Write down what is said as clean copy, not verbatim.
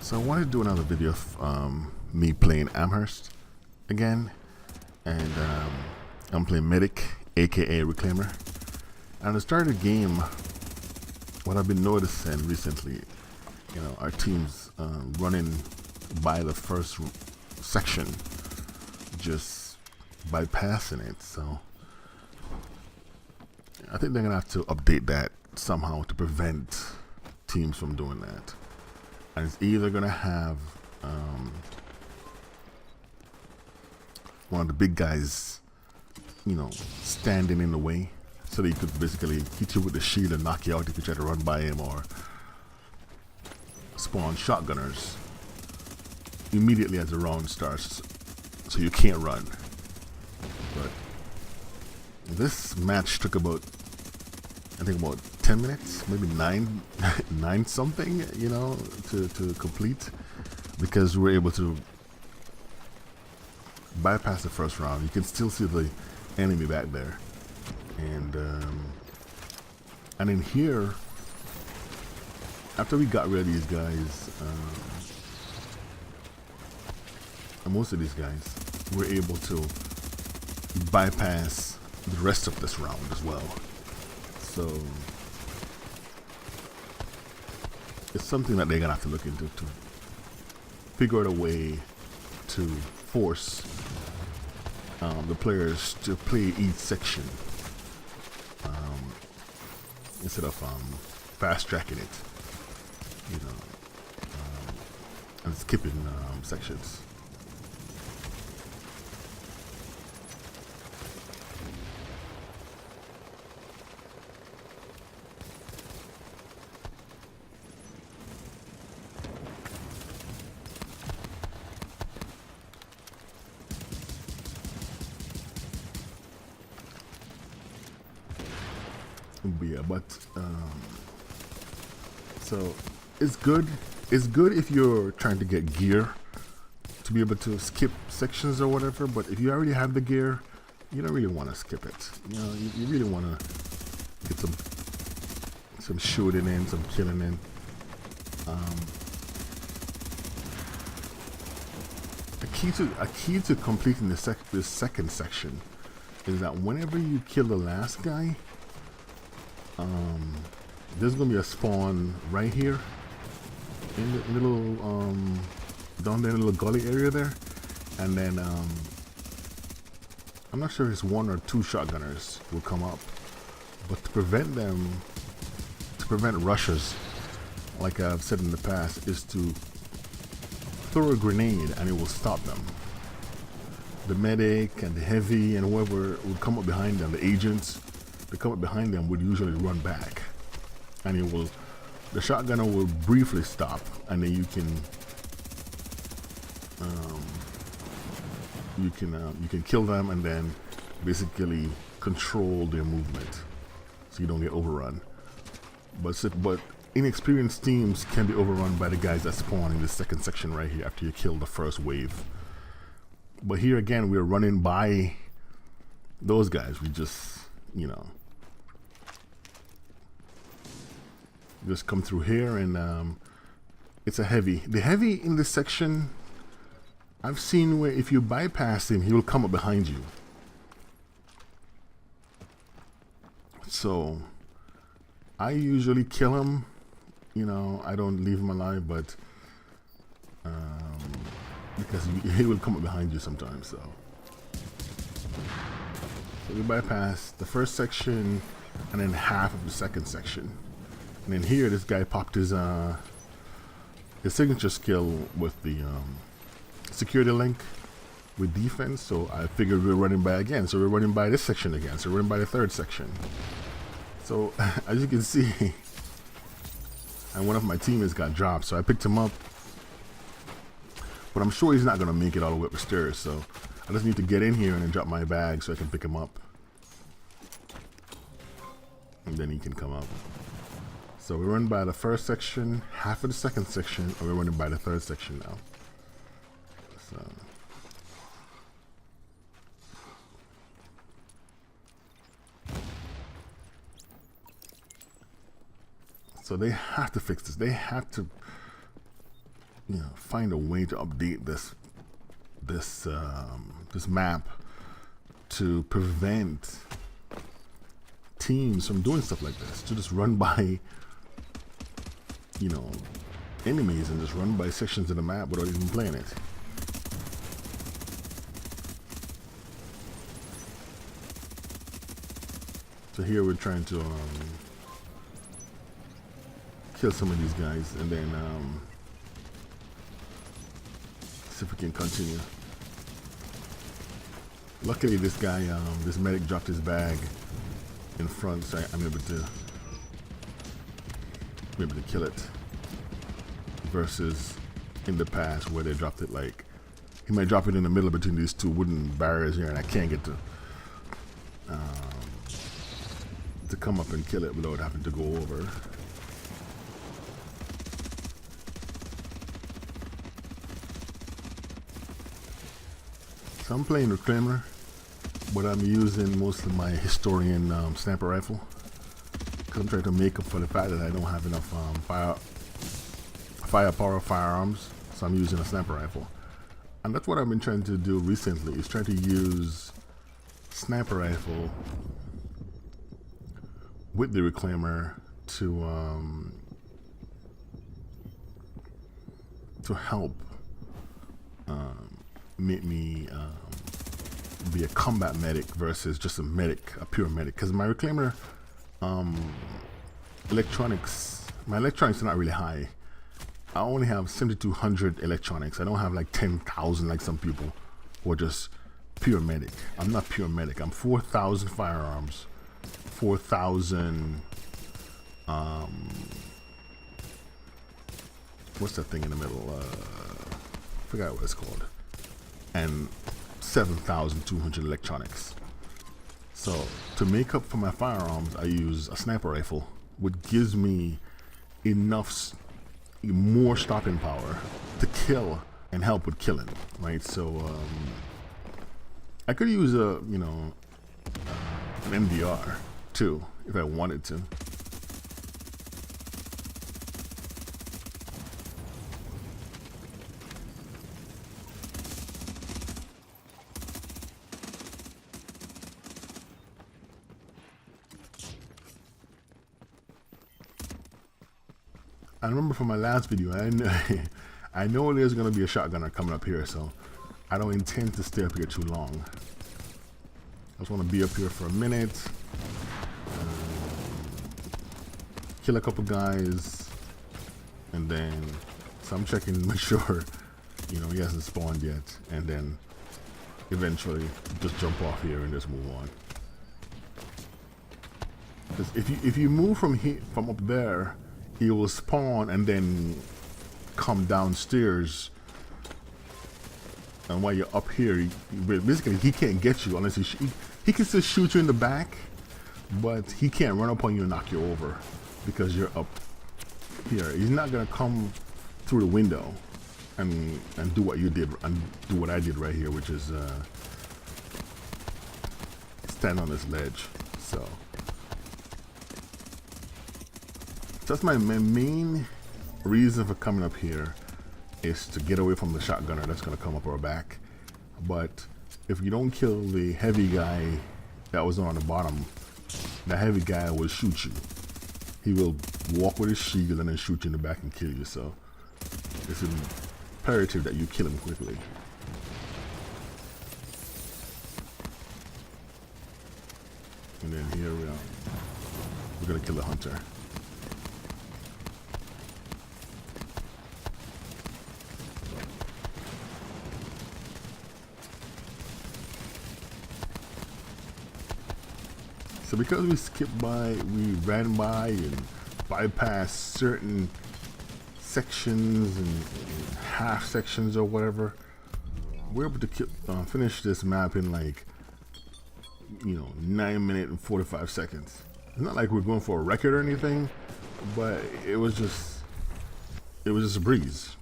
So I wanted to do another video of me playing Amherst again, and I'm playing Medic, aka Reclaimer. And at the start of the game, what I've been noticing recently, our team's running by the first section, just bypassing it. So I think they're gonna have to update that somehow to prevent teams from doing that. And it's either gonna have one of the big guys, standing in the way, so that he could basically hit you with the shield and knock you out if you try to run by him, or spawn shotgunners immediately as the round starts, so you can't run. But this match took about, I think, about 10 minutes, maybe nine something, to complete, because we were able to bypass the first round. You can still see the enemy back there, and in here, after we got rid of these guys, and most of these guys, we were able to bypass the rest of this round as well. So it's something that they're gonna have to look into, to figure out a way to force the players to play each section instead of fast tracking it, and skipping sections. Yeah, but so it's good. It's good if you're trying to get gear to be able to skip sections or whatever. But if you already have the gear, you don't really want to skip it. You really want to get some shooting in, some killing in. A key to completing this second section is that whenever you kill the last guy, there's gonna be a spawn right here in the little down there in the little gully area there, and then I'm not sure if it's one or two shotgunners will come up, but to prevent rushes, like I've said in the past, is to throw a grenade and it will stop them. The medic and the heavy and whoever would come up behind them, the agents, they come up behind them, would usually run back, and the shotgunner will briefly stop, and then you can kill them and then basically control their movement, so you don't get overrun. But inexperienced teams can be overrun by the guys that spawn in the second section right here after you kill the first wave. But here again, we're running by those guys. We just just come through here, and it's a heavy. The heavy in this section, I've seen where if you bypass him, he will come up behind you. So I usually kill him. I don't leave him alive, but because he will come up behind you sometimes. So we bypass the first section and then half of the second section. And then here, this guy popped his signature skill with the security link with defense. So I figured we're running by again. So we're running by this section again. So we're running by the third section. So as you can see, and one of my teammates got dropped. So I picked him up, but I'm sure he's not gonna make it all the way up the stairs. So I just need to get in here and then drop my bag so I can pick him up, and then he can come up. So we run by the first section, half of the second section, and we're running by the third section now. So they have to fix this. They have to find a way to update this map to prevent teams from doing stuff like this, to just run by enemies and just run by sections of the map without even playing it. So here we're trying to kill some of these guys and then see if we can continue. Luckily this guy, this medic dropped his bag in front, so I'm able to kill it, versus in the past where they dropped it, like he might drop it in the middle between these two wooden barriers here and I can't get to come up and kill it without having to go over. So I'm playing Reclaimer, but I'm using mostly my historian sniper rifle because I'm trying to make up for the fact that I don't have enough firepower firearms, so I'm using a sniper rifle. And that's what I've been trying to do recently, is try to use sniper rifle with the Reclaimer to help make me be a combat medic versus just a pure medic. Because my Reclaimer electronics are not really high. I only have 7,200 electronics. I don't have like 10,000 like some people who are just pure medic. I'm not pure medic. I'm 4,000 firearms, 4,000 what's that thing in the middle? Forgot what it's called. And 7,200 electronics. So to make up for my firearms, I use a sniper rifle, which gives me enough more stopping power to kill and help with killing, right? So I could use an MDR too if I wanted to. I remember from my last video, I know there's going to be a shotgunner coming up here, so I don't intend to stay up here too long. I just want to be up here for a minute, kill a couple guys, and then, so I'm checking to make sure, he hasn't spawned yet, and then eventually just jump off here and just move on. Because if you move from up there, he will spawn and then come downstairs, and while you're up here, basically he can't get you unless he can still shoot you in the back, but he can't run up on you and knock you over because you're up here. He's not gonna come through the window and do what you did and do what I did right here, which is stand on this ledge. So that's my main reason for coming up here, is to get away from the shotgunner that's going to come up our back. But if you don't kill the heavy guy that was on the bottom, the heavy guy will shoot you. He will walk with his shield and then shoot you in the back and kill you. So it's imperative that you kill him quickly. And then here we are. We're going to kill the hunter. So because we ran by and bypassed certain sections and half sections or whatever, we're able to finish this map in like 9 minutes and 45 seconds. It's not like we're going for a record or anything, but it was just a breeze.